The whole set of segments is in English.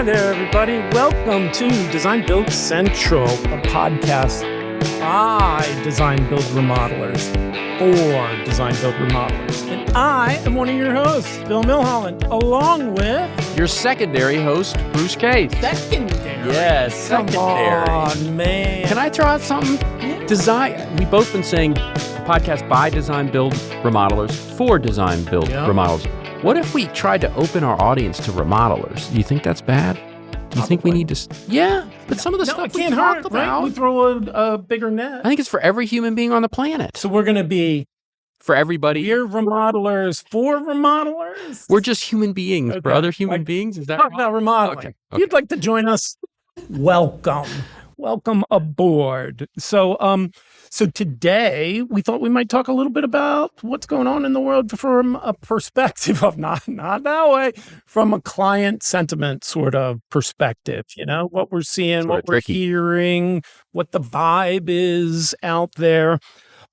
Hi there, everybody. Welcome to Design Build Central, a podcast by Design Build Remodelers for Design Build Remodelers. And I am one of your hosts, Bill Millholland, along with your secondary host, Bruce Case. Secondary? Yes, secondary. Come on, man. Can I throw out something? Yeah. Design. We've both been saying podcast by Design Build Remodelers for Design Build Remodelers. What if we tried to open our audience to remodelers? Do you think that's bad? Do you think we need to? Yeah, but some of the stuff we talk about, right? We throw a bigger net. I think it's for every human being on the planet. So we're going to be for everybody. We're remodelers for remodelers. We're just human beings for other human beings. Is that talk about remodeling? Okay. If you'd like to join us, welcome aboard. So today we thought we might talk a little bit about what's going on in the world from a perspective of not that way, from a client sentiment sort of perspective, what we're seeing, what we're hearing, what the vibe is out there.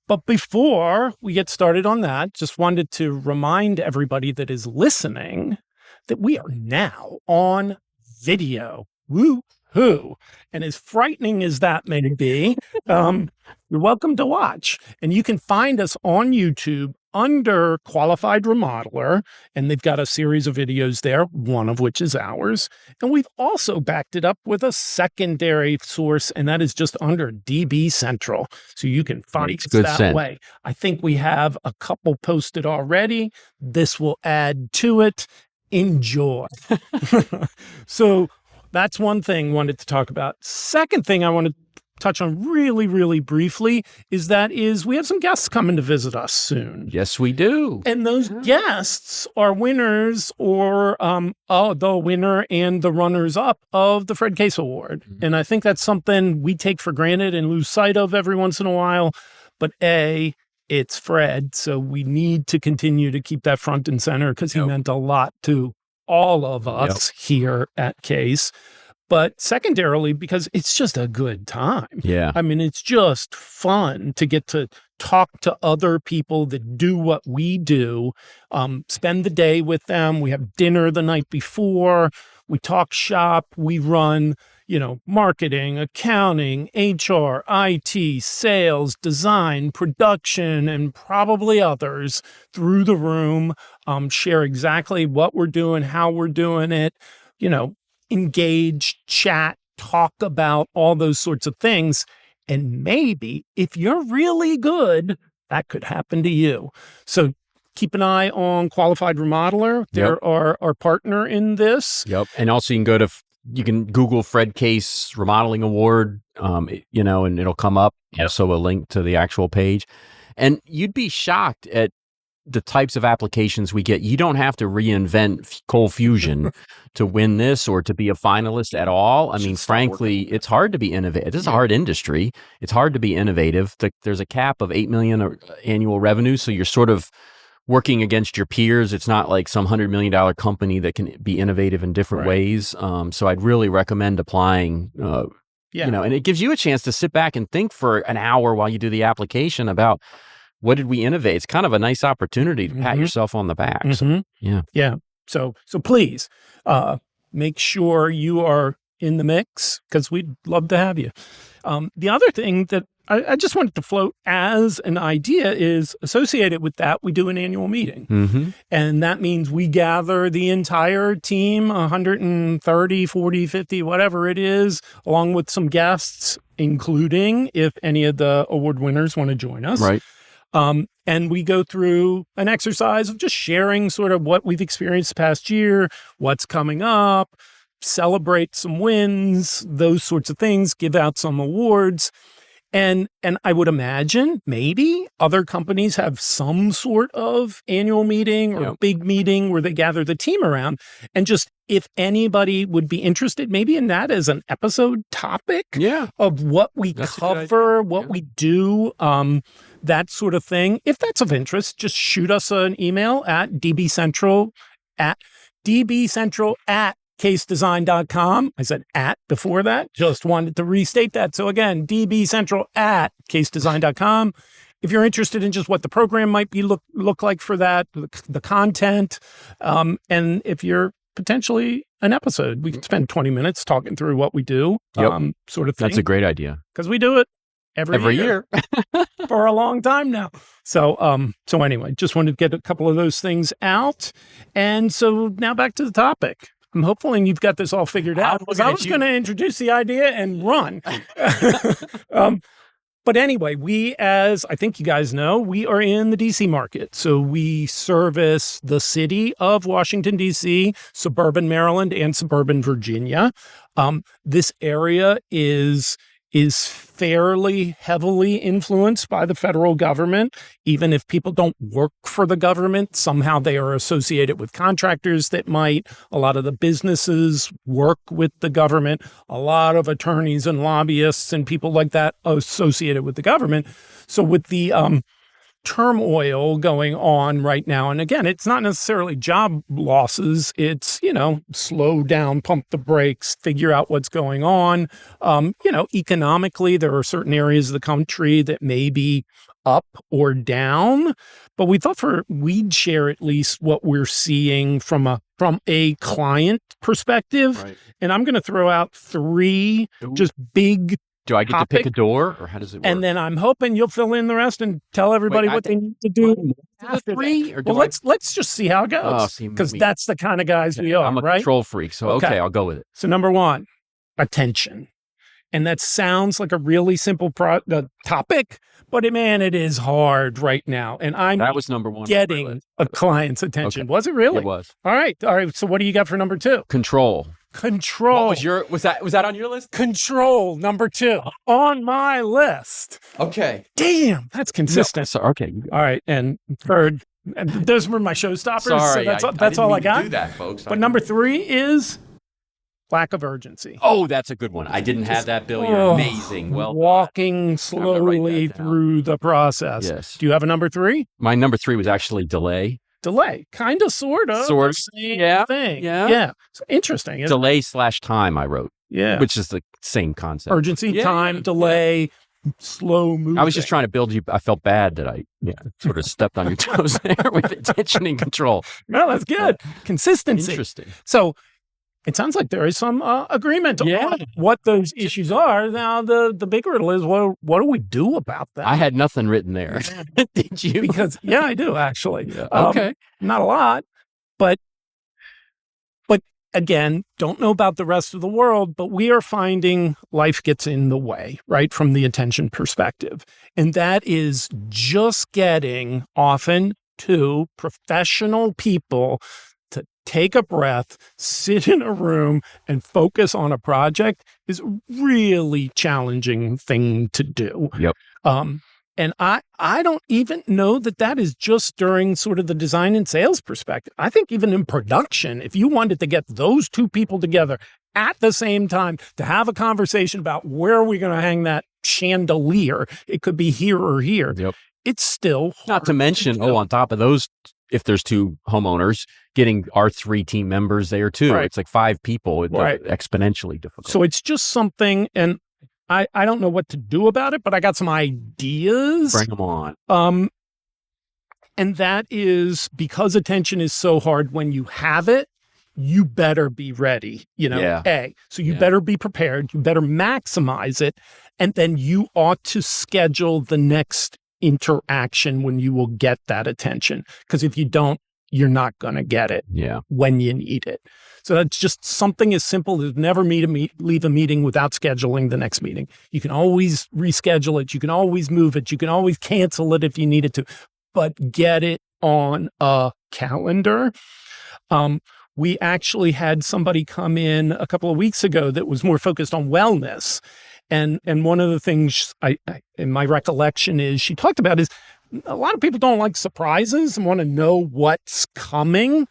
But before we get started on that, just wanted to remind everybody that is listening that we are now on video. Woo-hoo. And as frightening as that may be, you're welcome to watch. And you can find us on YouTube under Qualified Remodeler, and they've got a series of videos there, one of which is ours. And we've also backed it up with a secondary source, and that is just under DB Central. So you can find us that way. I think we have a couple posted already. This will add to it. Enjoy. So that's one thing I wanted to talk about. Second thing I want to touch on really, really briefly is we have some guests coming to visit us soon. Yes, we do. And those guests are winners or the winner and the runners-up of the Fred Case Award. Mm-hmm. And I think that's something we take for granted and lose sight of every once in a while. But it's Fred, so we need to continue to keep that front and center because he meant a lot to all of us here at Case, but secondarily, because it's just a good time. Yeah. I mean, it's just fun to get to talk to other people that do what we do, spend the day with them. We have dinner the night before. We talk shop. We run, marketing, accounting, HR, IT, sales, design, production, and probably others through the room, share exactly what we're doing, how we're doing it, engage, chat, talk about all those sorts of things. And maybe if you're really good, that could happen to you. So keep an eye on Qualified Remodeler. They're our partner in this. Yep. And also you can Google Fred Case Remodeling Award, and it'll come up. Yep. Also a link to the actual page. And you'd be shocked at the types of applications we get. You don't have to reinvent cold fusion to win this or to be a finalist at all. I mean, frankly, it's hard to be innovative. This is a hard industry. It's hard to be innovative. There's a cap of $8 million annual revenue. So you're sort of working against your peers. It's not like some $100 million company that can be innovative in different ways. So I'd really recommend applying, and it gives you a chance to sit back and think for an hour while you do the application about what did we innovate. It's kind of a nice opportunity to pat yourself on the back. Mm-hmm. So, So please make sure you are in the mix because we'd love to have you. The other thing that I just wanted to float as an idea is associated with that, we do an annual meeting. Mm-hmm. And that means we gather the entire team, 130, 40, 50, whatever it is, along with some guests, including if any of the award winners want to join us. Right. And we go through an exercise of just sharing sort of what we've experienced the past year, what's coming up, celebrate some wins, those sorts of things, give out some awards. And I would imagine maybe other companies have some sort of annual meeting or big meeting where they gather the team around. And just if anybody would be interested, maybe in that as an episode topic of what we cover, what we do, that sort of thing. If that's of interest, just shoot us an email at dbcentral at casedesign.com. I said at before that, just wanted to restate that. So again, dbcentral at casedesign.com. If you're interested in just what the program might be look like for that, the content, and if you're potentially an episode. We could spend 20 minutes talking through what we do, Yep. sort of thing. That's a great idea. Because we do it every year for a long time now. So anyway, just wanted to get a couple of those things out. And so now back to the topic. I'm hoping you've got this all figured out, because I was going to introduce the idea and run. But anyway, we, as I think you guys know, we are in the DC market. So we service the city of Washington, DC, suburban Maryland, and suburban Virginia. This area is fairly heavily influenced by the federal government. Even if people don't work for the government, somehow they are associated with contractors that might. A lot of the businesses work with the government. A lot of attorneys and lobbyists and people like that associated with the government. So with the turmoil going on right now, and again, it's not necessarily job losses. It's, slow down, pump the brakes, figure out what's going on. Economically, there are certain areas of the country that may be up or down, but we thought we'd share at least what we're seeing from a client perspective. Right. And I'm going to throw out 3 just big. Do I get to pick a door, or how does it work? And then I'm hoping you'll fill in the rest and tell everybody what they need to do. After 3? Or let's just see how it goes, because that's the kind of guys we are, I'm a right? control freak, so okay, I'll go with it. So number 1, attention. And that sounds like a really simple topic, but it is hard right now. And that was number 1. Getting a client's attention. Okay. Was it really? It was. All right. So what do you got for number 2? Control. What was that on your list? Control, number 2 on my list. Okay. Damn, that's consistent. No, okay. All right, and third, and those were my showstoppers. Sorry, so that's all I got. To do that, folks. But number 3 is lack of urgency. Oh, that's a good one. I didn't have that, Bill. You're amazing. Well, walking slowly through the process. Yes. Do you have a number 3? My number 3 was actually delay. Delay, kind of, sort of, same thing. Yeah. So interesting. Delay/time, I wrote. Yeah, which is the same concept. Urgency, time, delay, slow moving. I was just trying to build you. I felt bad that I sort of stepped on your toes there with attention and control. No, that's good. Consistency. Interesting. So it sounds like there is some agreement on what those issues are. Now, the big riddle is, what do we do about that? I had nothing written there. Did you? Because, I do, actually. Yeah. Okay. Not a lot, but again, don't know about the rest of the world, but we are finding life gets in the way, right, from the attention perspective. And that is just getting often to professional people to take a breath, sit in a room, and focus on a project is a really challenging thing to do. Yep. And I don't even know that is just during sort of the design and sales perspective. I think even in production, if you wanted to get those 2 people together at the same time to have a conversation about where are we going to hang that chandelier, it could be here or here. Yep. It's still hard. Not to mention, on top of those, if there's 2 homeowners, getting our 3 team members there too. Right. It's like 5 people. It's exponentially difficult. So it's just something, and I don't know what to do about it, but I got some ideas. Bring them on. And that is because attention is so hard when you have it, you better be ready, So you better be prepared. You better maximize it. And then you ought to schedule the next interaction when you will get that attention. Because if you don't, you're not going to get it when you need it. So that's just something as simple as never leave a meeting without scheduling the next meeting. You can always reschedule it. You can always move it. You can always cancel it if you needed to, but get it on a calendar. We actually had somebody come in a couple of weeks ago that was more focused on wellness. And one of the things I in my recollection is she talked about is a lot of people don't like surprises and want to know what's coming.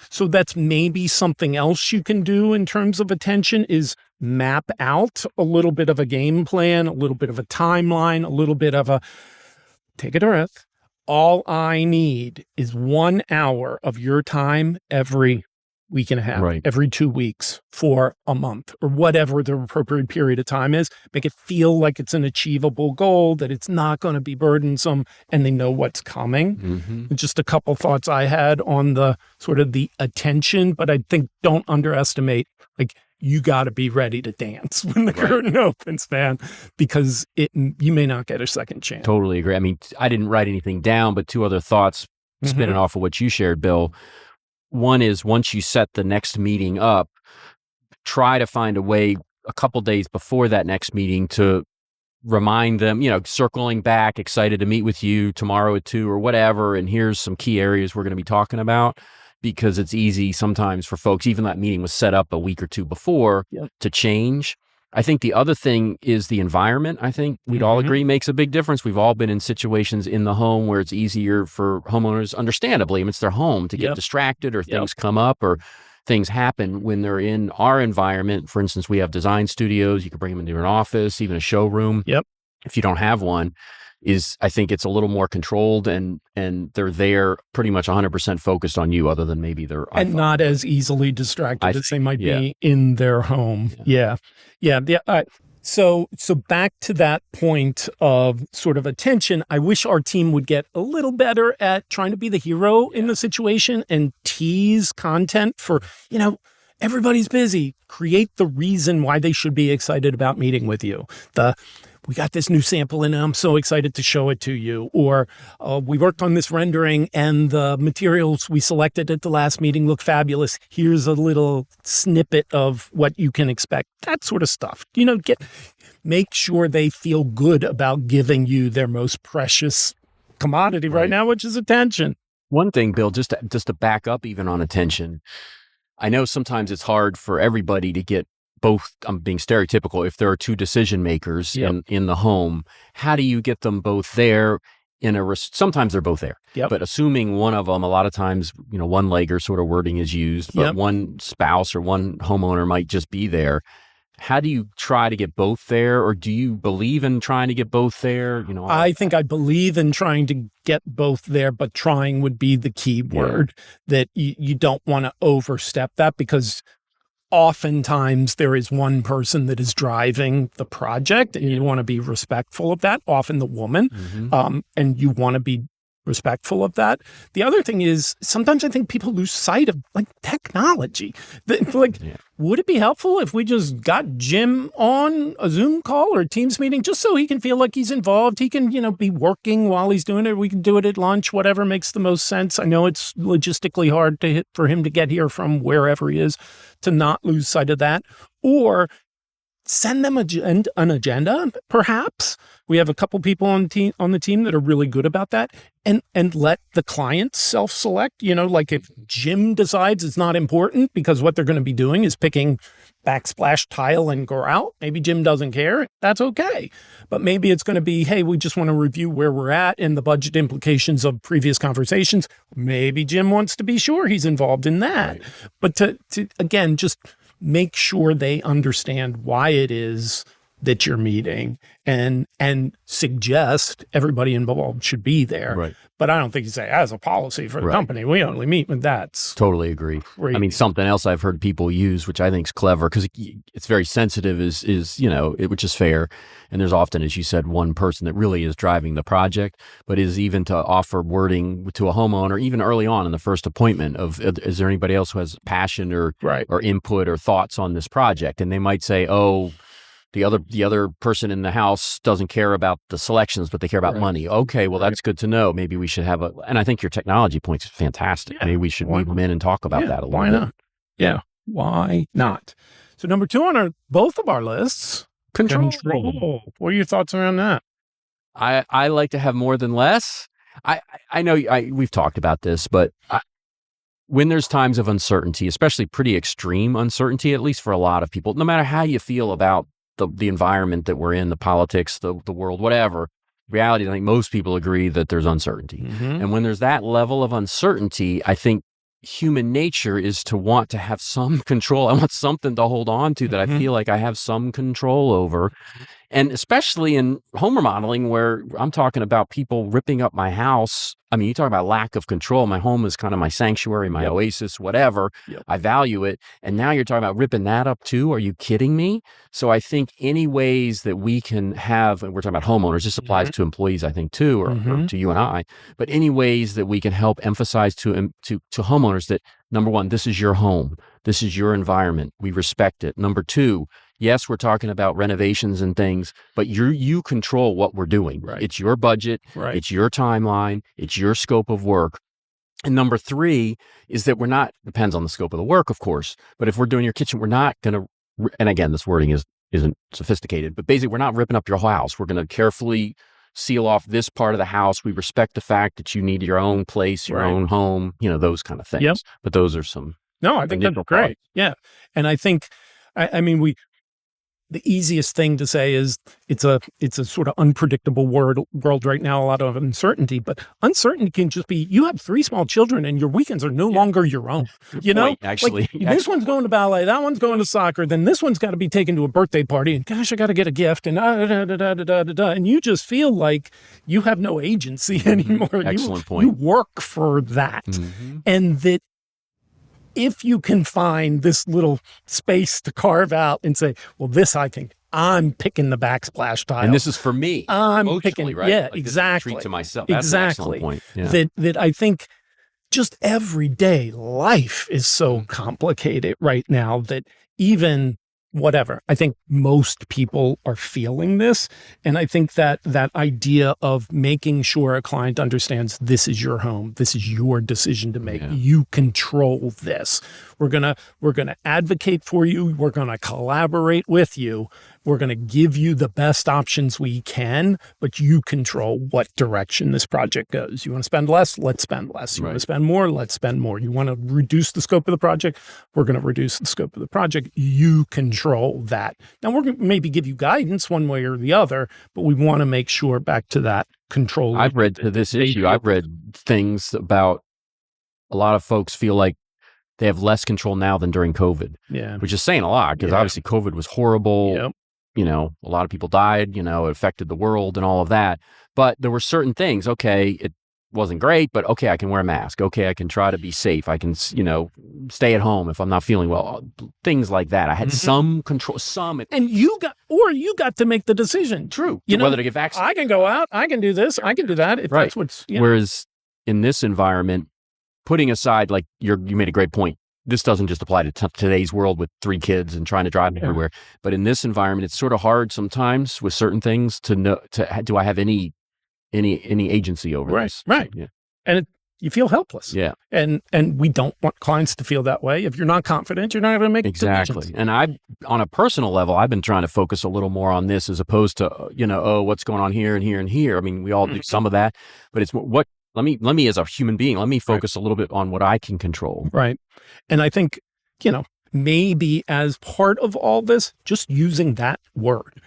So that's maybe something else you can do in terms of attention is map out a little bit of a game plan, a little bit of a timeline, a little bit of take a breath. All I need is 1 hour of your time every week and a half, Right. every 2 weeks for a month or whatever the appropriate period of time is. Make it feel like it's an achievable goal, that it's not going to be burdensome, and they know what's coming. Mm-hmm. Just a couple thoughts I had on the sort of the attention, but I think don't underestimate, like, you got to be ready to dance when the curtain opens, man, because you may not get a second chance. Totally agree. I mean, I didn't write anything down, but two other thoughts spinning off of what you shared, Bill. One is, once you set the next meeting up, try to find a way a couple days before that next meeting to remind them, circling back, excited to meet with you tomorrow at 2 or whatever. And here's some key areas we're going to be talking about, because it's easy sometimes for folks, even that meeting was set up a week or two before, to change. I think the other thing is the environment. I think we'd all agree makes a big difference. We've all been in situations in the home where it's easier for homeowners, understandably, I mean, it's their home, to get distracted, or things come up, or things happen when they're in our environment. For instance, we have design studios. You could bring them into an office, even a showroom. If you don't have one, I think it's a little more controlled, and they're there pretty much 100% focused on you, other than maybe their iPhone. And not as easily distracted as they might be in their home. So back to that point of sort of attention, I wish our team would get a little better at trying to be the hero in the situation and tease content for, everybody's busy. Create the reason why they should be excited about meeting with you. We got this new sample and I'm so excited to show it to you. Or we worked on this rendering and the materials we selected at the last meeting look fabulous. Here's a little snippet of what you can expect. That sort of stuff. Make sure they feel good about giving you their most precious commodity right now, which is attention. One thing, Bill, just to back up even on attention, I know sometimes it's hard for everybody to get both. I'm being stereotypical. If there are two decision makers in the home, how do you get them both there? Sometimes they're both there, but assuming one of them, a lot of times, one-legger sort of wording is used, but one spouse or one homeowner might just be there. How do you try to get both there, or do you believe in trying to get both there? I think I believe in trying to get both there, but trying would be the key word, that you don't want to overstep that, because oftentimes there is one person that is driving the project, and you want to be respectful of that, often the woman, and you want to be respectful of that. The other thing is, sometimes I think people lose sight of technology. Would it be helpful if we just got Jim on a Zoom call or a Teams meeting, just so he can feel like he's involved? He can, be working while he's doing it. We can do it at lunch, whatever makes the most sense. I know it's logistically hard for him to get here from wherever he is, to not lose sight of that. Or send them an agenda, perhaps. We have a couple people on the team that are really good about that, and let the client self-select. If Jim decides it's not important because what they're going to be doing is picking backsplash tile and grout, maybe Jim doesn't care. That's okay. But maybe it's going to be, hey, we just want to review where we're at and the budget implications of previous conversations. Maybe Jim wants to be sure he's involved in that. Right. But to again, just make sure they understand why it is that you're meeting, and suggest everybody involved should be there. Right. But I don't think you say, as a policy for the company, we only meet when that's totally agree. Great. I mean, something else I've heard people use, which I think is clever, because it's very sensitive, is which is fair. And there's often, as you said, one person that really is driving the project, but is even to offer wording to a homeowner, even early on in the first appointment, of, is there anybody else who has passion or input or thoughts on this project? And they might say, oh, the other person in the house doesn't care about the selections, but they care about money. Okay, well, that's good to know. Maybe we should have and I think your technology point's fantastic. Maybe we should weave them in and talk about that a little bit. Why not? Yeah, why not? So number 2 on both of our lists, control. What are your thoughts around that? I like to have more than less. I know we've talked about this, but when there's times of uncertainty, especially pretty extreme uncertainty, at least for a lot of people, no matter how you feel about the environment that we're in, the politics, the world, whatever, reality, I think most people agree that there's uncertainty. And when there's that level of uncertainty, I think human nature is to want to have some control. I want something to hold on to that I feel like I have some control over. And especially in home remodeling, where I'm talking about people ripping up my house. I mean, you talk about lack of control. My home is kind of my sanctuary, my oasis, whatever. I value it. And now you're talking about ripping that up too. Are you kidding me? So I think any ways that we can have, and we're talking about homeowners, this applies to employees, I think, too, or to you and I, but any ways that we can help emphasize to homeowners that, number one, this is your home. This is your environment. We respect it. Number two, yes, we're talking about renovations and things, but you control what we're doing. Right. It's your budget. Right. It's your timeline. It's your scope of work. And number three is that we're not, depends on the scope of the work, of course, but if we're doing your kitchen, we're not going to, and again, this wording isn't sophisticated, but basically we're not ripping up your whole house. We're going to carefully seal off this part of the house. We respect the fact that you need your own place, your own home, those kind of things. Yep. But those are some. No, I think that's great. Thoughts. Yeah. And I think, I mean, the easiest thing to say is it's a sort of unpredictable world right now, a lot of uncertainty, but uncertainty can just be, you have 3 small children and your weekends are no longer your own. Actually, this one's going to ballet, that one's going to soccer, then this one's got to be taken to a birthday party, and gosh, I got to get a gift, and and you just feel like you have no agency anymore. Excellent point. You work for that. And that if you can find this little space to carve out and say, well, this, I think I'm picking the backsplash tile. And this is for me. I'm picking, right? Yeah, like exactly. Treat to myself. That's an excellent point. Yeah. That I think just everyday life is so complicated right now that even whatever, I think most people are feeling this. And I think that idea of making sure a client understands this is your home, this is your decision to make. You control this. We're gonna advocate for you. We're gonna collaborate with you. We're gonna give you the best options we can, but you control what direction this project goes. You want to spend less? Let's spend less. You want to spend more? Let's spend more. You want to reduce the scope of the project? We're going to reduce the scope of the project. You control that. Now, we're going to maybe give you guidance one way or the other, but we want to make sure, back to that control. I've read to this issue. I've read things about a lot of folks feel like they have less control now than during COVID. Yeah. Which is saying a lot, because obviously COVID was horrible. Yep. A lot of people died, it affected the world and all of that. But there were certain things, okay, it wasn't great, but okay, I can wear a mask. Okay, I can try to be safe. I can, stay at home if I'm not feeling well. Things like that. I had some control, And you got to make the decision. True. Whether to get vaccinated. I can go out, I can do this, I can do that. If that's what's, Whereas in this environment, putting aside, like you made a great point. This doesn't just apply to today's world with 3 kids and trying to drive them everywhere. But in this environment, it's sort of hard sometimes with certain things to know, do I have any agency over this? Right. Yeah. And you feel helpless. Yeah. And we don't want clients to feel that way. If you're not confident, you're not going to make decisions. And on a personal level, I've been trying to focus a little more on this as opposed to, what's going on here and here and here. I mean, we all do some of that, but it's what, let me as a human being, let me focus a little bit on what I can control. Right. And I think, maybe as part of all this, just using that word,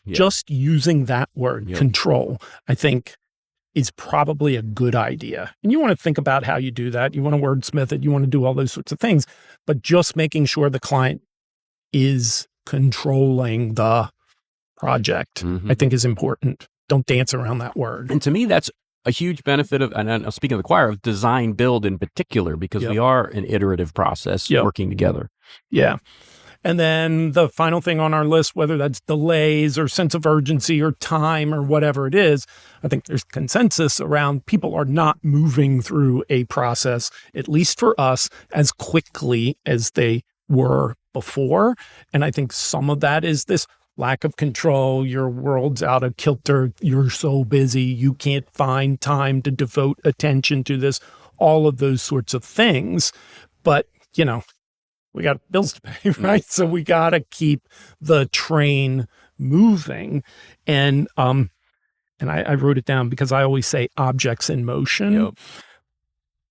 just using that word, control, I think is probably a good idea. And you want to think about how you do that. You want to wordsmith it. You want to do all those sorts of things, but just making sure the client is controlling the project, I think is important. Don't dance around that word. And to me, that's a huge benefit of, and I'm speaking of the choir, of design build in particular, because we are an iterative process working together. Yeah. And then the final thing on our list, whether that's delays or sense of urgency or time or whatever it is, I think there's consensus around people are not moving through a process, at least for us, as quickly as they were before. And I think some of that is this lack of control. Your world's out of kilter. You're so busy. You can't find time to devote attention to this, all of those sorts of things. But, we got bills to pay, right? So we got to keep the train moving. And I wrote it down because I always say objects in motion. Yep.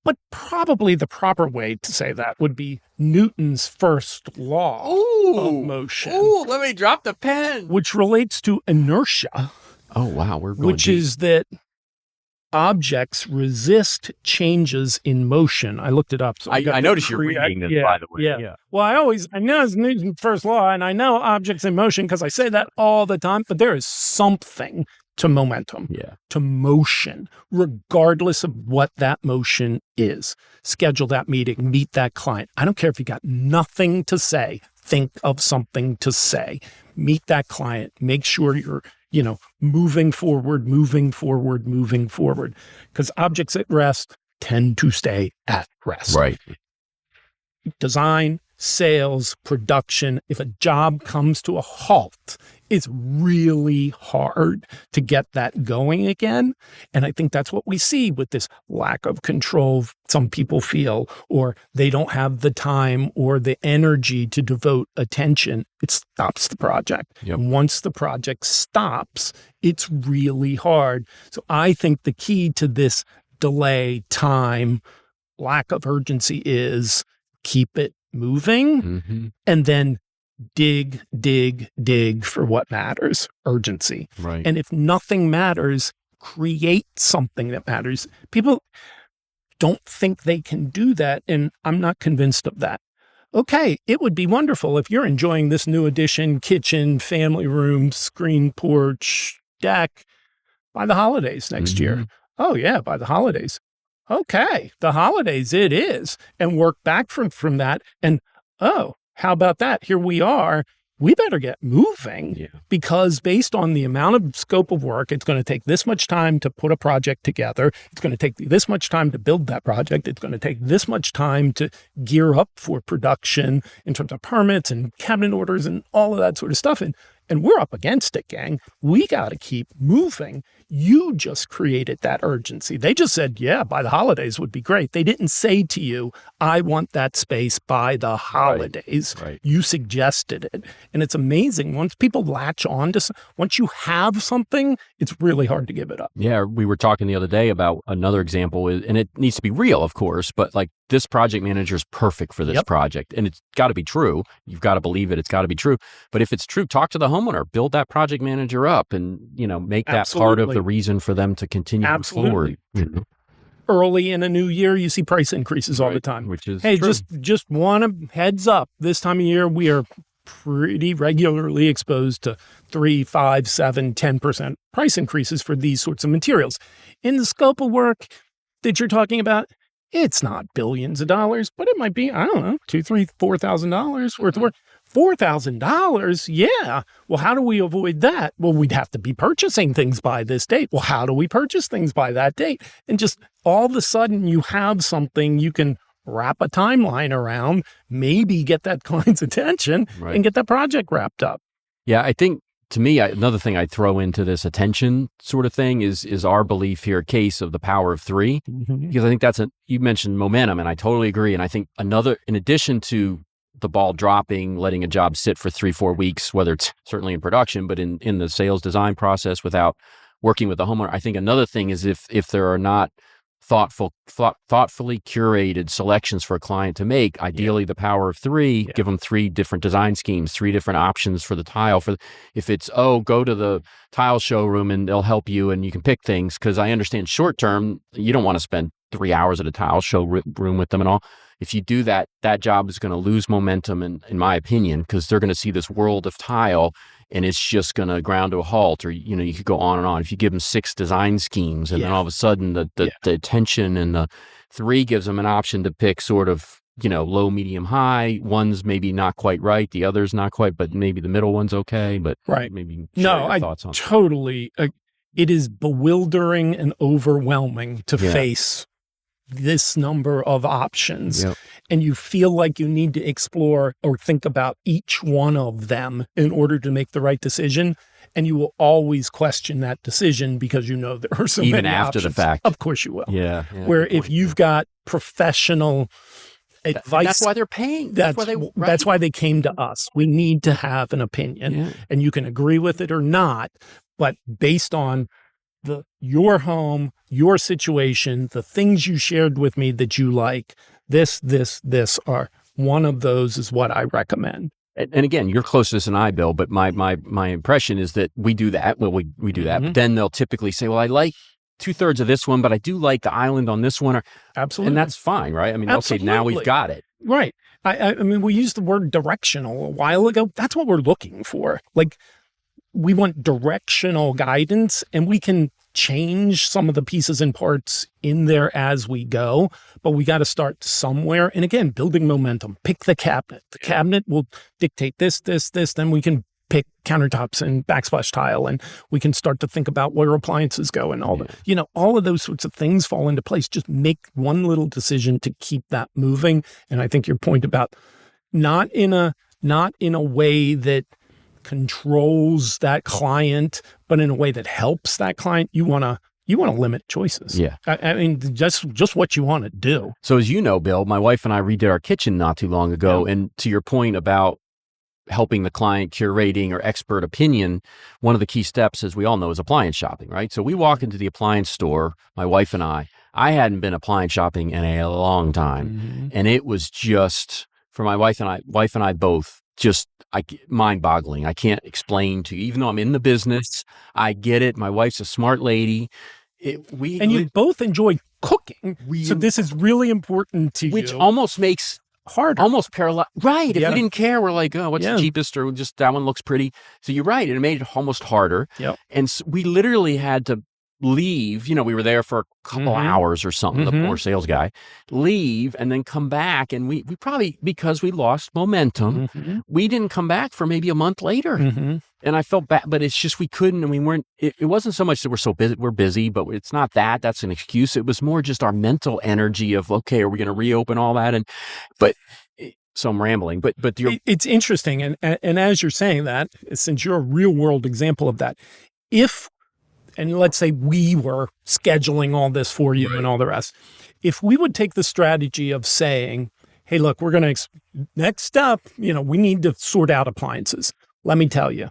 But probably the proper way to say that would be Newton's first law of motion. Oh, let me drop the pen. Which relates to inertia. Oh, wow. We're going which deep. is that objects resist changes in motion. I looked it up. So I noticed you're reading this, by the way. Yeah. Well, I know it's Newton's first law, and I know objects in motion because I say that all the time, but there is something to momentum, to motion, regardless of what that motion is. Schedule that meeting, meet that client. I don't care if you got nothing to say. Think of something to say. Meet that client. Make sure you're moving forward. Because objects at rest tend to stay at rest. Right. Design, sales, production, if a job comes to a halt, it's really hard to get that going again. And I think that's what we see with this lack of control some people feel, or they don't have the time or the energy to devote attention. It stops the project. Yep. And once the project stops, it's really hard. So I think the key to this delay, time, lack of urgency is keep it moving, and then dig for what matters, urgency. Right. And if nothing matters, create something that matters. People don't think they can do that, and I'm not convinced of that. Okay, it would be wonderful if you're enjoying this new addition, kitchen, family room, screen porch, deck by the holidays next year. Oh yeah, by the holidays. Okay, the holidays it is, and work back from that. And oh, how about that? Here we are. We better get moving because based on the amount of scope of work, it's going to take this much time to put a project together. It's going to take this much time to build that project. It's going to take this much time to gear up for production in terms of permits and cabinet orders and all of that sort of stuff. And we're up against it, gang. We got to keep moving. You just created that urgency. They just said, yeah, by the holidays would be great. They didn't say to you, I want that space by the holidays. Right. You suggested it. And it's amazing. Once people latch on to, once you have something, it's really hard to give it up. Yeah. We were talking the other day about another example, and it needs to be real, of course, but like this project manager is perfect for this project. And it's got to be true. You've got to believe it. It's got to be true. But if it's true, talk to the homeowner, build that project manager up and, make that part of the reason for them to continue forward. Early in a new year, you see price increases all the time. Which is hey, true. just want a heads up. This time of year, we are pretty regularly exposed to 3, 5, 7, 10% price increases for these sorts of materials. In the scope of work that you're talking about, it's not billions of dollars, but it might be, I don't know, $2,000, $3,000, $4,000 worth of work. $4,000? Yeah. Well, how do we avoid that? Well, we'd have to be purchasing things by this date. Well, how do we purchase things by that date? And just all of a sudden you have something you can wrap a timeline around, maybe get that client's attention and get that project wrapped up. Yeah, I think to me, another thing I throw into this attention sort of thing is our belief here, Case, of the power of three, because I think you mentioned momentum, and I totally agree. And I think in addition to the ball dropping, letting a job sit for 3-4 weeks, whether it's certainly in production, but in the sales design process without working with the homeowner, I think another thing is if there are not thoughtfully curated selections for a client to make, ideally the power of three, give them 3 different design schemes, 3 different options for the tile. If it's, go to the tile showroom and they'll help you and you can pick things, because I understand short term, you don't want to spend 3 hours at a tile showroom with them and all. If you do that, that job is going to lose momentum, in my opinion, because they're going to see this world of tile and it's just going to ground to a halt, or, you could go on and on. If you give them 6 design schemes and then all of a sudden the attention and the 3 gives them an option to pick sort of, low, medium, high. One's maybe not quite right. The other's not quite, but maybe the middle one's okay. But maybe share your thoughts on that. Totally. It is bewildering and overwhelming to face this number of options, and you feel like you need to explore or think about each one of them in order to make the right decision. And you will always question that decision because there are so many even after options. The fact. Of course you will. Yeah. Where if you've got professional advice, that's why they're paying. That's why they came to us. We need to have an opinion, and you can agree with it or not, but based on your home, your situation, the things you shared with me that you like, this are one of those is what I recommend. And again, you're closer to this than I, Bill, but my impression is that we do that. Well, we do that, but then they'll typically say, well, I like 2/3 of this one, but I do like the island on this one. Absolutely. And that's fine, right? I mean, okay, now we've got it. Right. I mean, we used the word directional a while ago. That's what we're looking for. Like, we want directional guidance, and we can change some of the pieces and parts in there as we go, but we got to start somewhere. And again, building momentum. Pick the cabinet. The cabinet will dictate this, then we can pick countertops and backsplash tile, and we can start to think about where appliances go and all all of those sorts of things fall into place. Just make one little decision to keep that moving. And I think your point about not in a way that controls that client, but in a way that helps that client. You want to limit choices. Yeah. I mean, just what you want to do. So as you know, Bill, my wife and I redid our kitchen not too long ago. Yeah. And to your point about helping the client, curating or expert opinion, one of the key steps, as we all know, is appliance shopping, right? So we walk into the appliance store, my wife and I hadn't been appliance shopping in a long time. Mm-hmm. And it was just, for my wife and I both, just mind-boggling. I can't explain to you, even though I'm in the business, I get it. My wife's a smart lady. You both enjoy cooking. So this is really important to you. Which almost makes hard, almost paralyzed. Right. If we didn't care, we're like, oh, what's the cheapest? Or just that one looks pretty. So you're right. It made it almost harder. Yep. And so we literally had to leave. We were there for a couple hours or something, the poor sales guy, leave and then come back. And we probably, because we lost momentum, we didn't come back for maybe a month later. And I felt bad, but it's just, we couldn't, and we weren't, it wasn't so much that we're so busy, we're busy, but it's not that, that's an excuse. It was more just our mental energy of, okay, are we going to reopen all that? So I'm rambling, but it's interesting. And as you're saying that, since you're a real world example of that, and let's say we were scheduling all this for you and all the rest, if we would take the strategy of saying, hey, look, we're going to, next up, we need to sort out appliances. Let me tell you,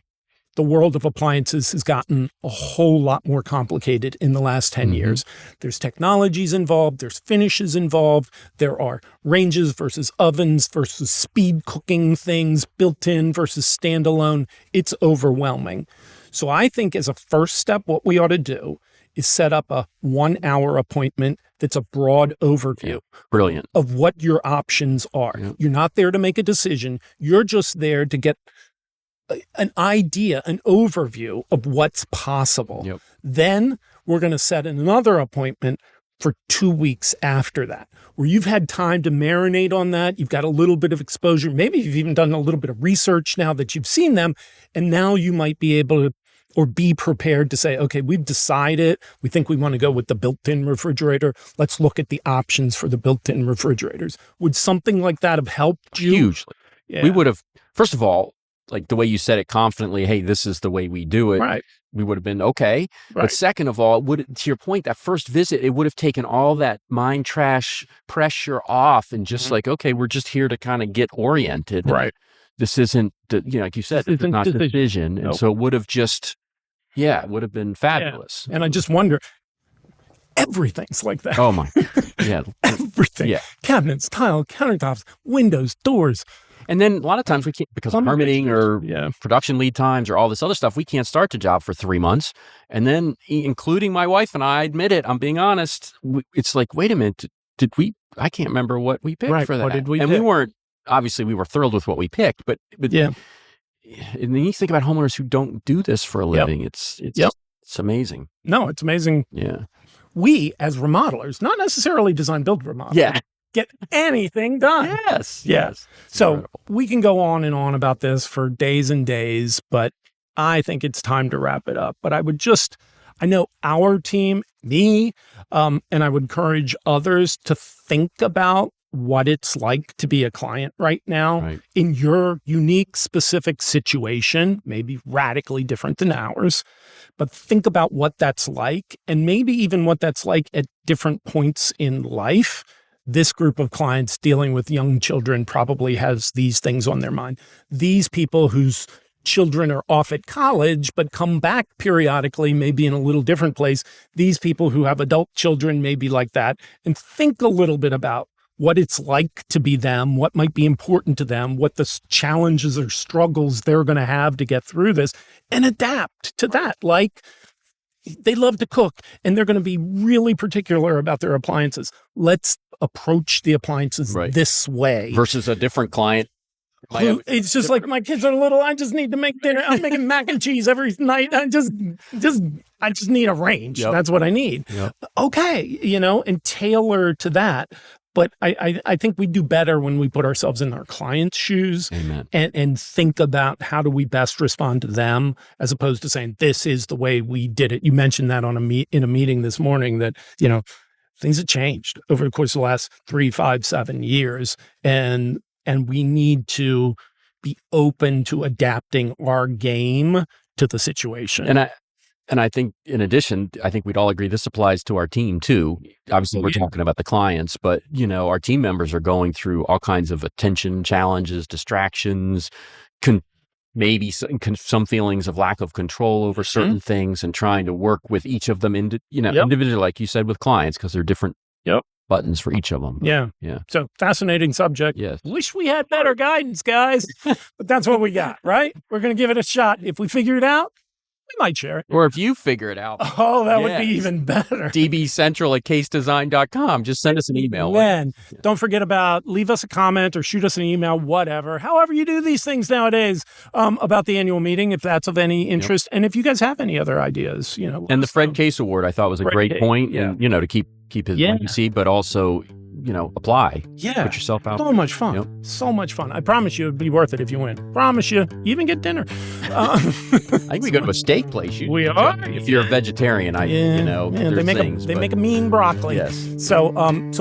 the world of appliances has gotten a whole lot more complicated in the last 10 years. There's technologies involved. There's finishes involved. There are ranges versus ovens versus speed cooking things, built-in versus standalone. It's overwhelming. So I think as a first step, what we ought to do is set up a 1-hour appointment that's a broad overview. Brilliant. Of what your options are. You're not there to make a decision. You're just there to get an idea, an overview of what's possible. Then we're going to set another appointment for 2 weeks after that, where you've had time to marinate on that. You've got a little bit of exposure. Maybe you've even done a little bit of research now that you've seen them. And now you might be able to, or be prepared to say, okay, we've decided, we think we want to go with the built-in refrigerator. Let's look at the options for the built-in refrigerators. Would something like that have helped you? Hugely. Yeah. We would have, first of all, like the way you said it confidently, hey, this is the way we do it. Right. We would have been okay. Right. But second of all, to your point, that first visit, it would have taken all that mind trash pressure off and just like, okay, we're just here to kind of get oriented. Right. This isn't, like you said, it's not decision. Nope. And so it would have just, it would have been fabulous. Yeah. And I just wonder, everything's like that. Oh my, yeah. Everything. Yeah. Cabinets, tile, countertops, windows, doors. And then a lot of times we can't, because of permitting or production lead times or all this other stuff, we can't start the job for 3 months. And then, including my wife and I admit it, I'm being honest, it's like, wait a minute, I can't remember what we picked for that. What did we pick? We weren't, obviously we were thrilled with what we picked, but and then you think about homeowners who don't do this for a living. It's amazing. No, it's amazing. Yeah. We as remodelers, not necessarily design build remodelers. Yeah. Get anything done. Yes. So incredible. We can go on and on about this for days and days, but I think it's time to wrap it up. But I know our team, me, and I would encourage others to think about what it's like to be a client right now in your unique, specific situation, maybe radically different than ours, but think about what that's like and maybe even what that's like at different points in life. This group of clients dealing with young children probably has these things on their mind. These people whose children are off at college but come back periodically, maybe in a little different place. These people who have adult children may be like that. And think a little bit about what it's like to be them, what might be important to them, what the challenges or struggles they're going to have to get through this, and adapt to that. Like, they love to cook and they're going to be really particular about their appliances. Let's approach the appliances this way. Versus a different client. It's just like, my kids are little. I just need to make dinner. I'm making mac and cheese every night. I just need a range. That's what I need. Okay. And tailor to that. But I think we do better when we put ourselves in our clients' shoes. Amen. and think about how do we best respond to them, as opposed to saying, this is the way we did it. You mentioned that in a meeting this morning that, things have changed over the course of the last 3, 5, 7 years. And we need to be open to adapting our game to the situation. And I think, in addition, I think we'd all agree this applies to our team too. Obviously, we're talking about the clients, but our team members are going through all kinds of attention challenges, distractions, maybe some feelings of lack of control over certain things, and trying to work with each of them individually, like you said, with clients, because they're different buttons for each of them. Yeah. So fascinating subject. Yes. Wish we had better guidance, guys, but that's what we got, right? We're going to give it a shot. If we figure it out, we might share it. Or if you figure it out. Oh, that would be even better. dbcentral@casedesign.com. Just send us an email. Then don't forget leave us a comment or shoot us an email, whatever. However you do these things nowadays, about the annual meeting, if that's of any interest. And if you guys have any other ideas, And the Fred Case Award, I thought, was a great point. And, to keep his legacy, but also, apply. Yeah. Put yourself out. So much fun. So much fun. I promise you it'd be worth it if you win. Promise you. You even get dinner. I think we go to a steak place. We are. If you're a vegetarian, they make a mean broccoli. Yes. So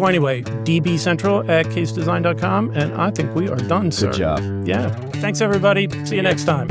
anyway, dbcentral@casedesign.com, and I think we are done, sir. Good job. Yeah. Thanks, everybody. See you next time.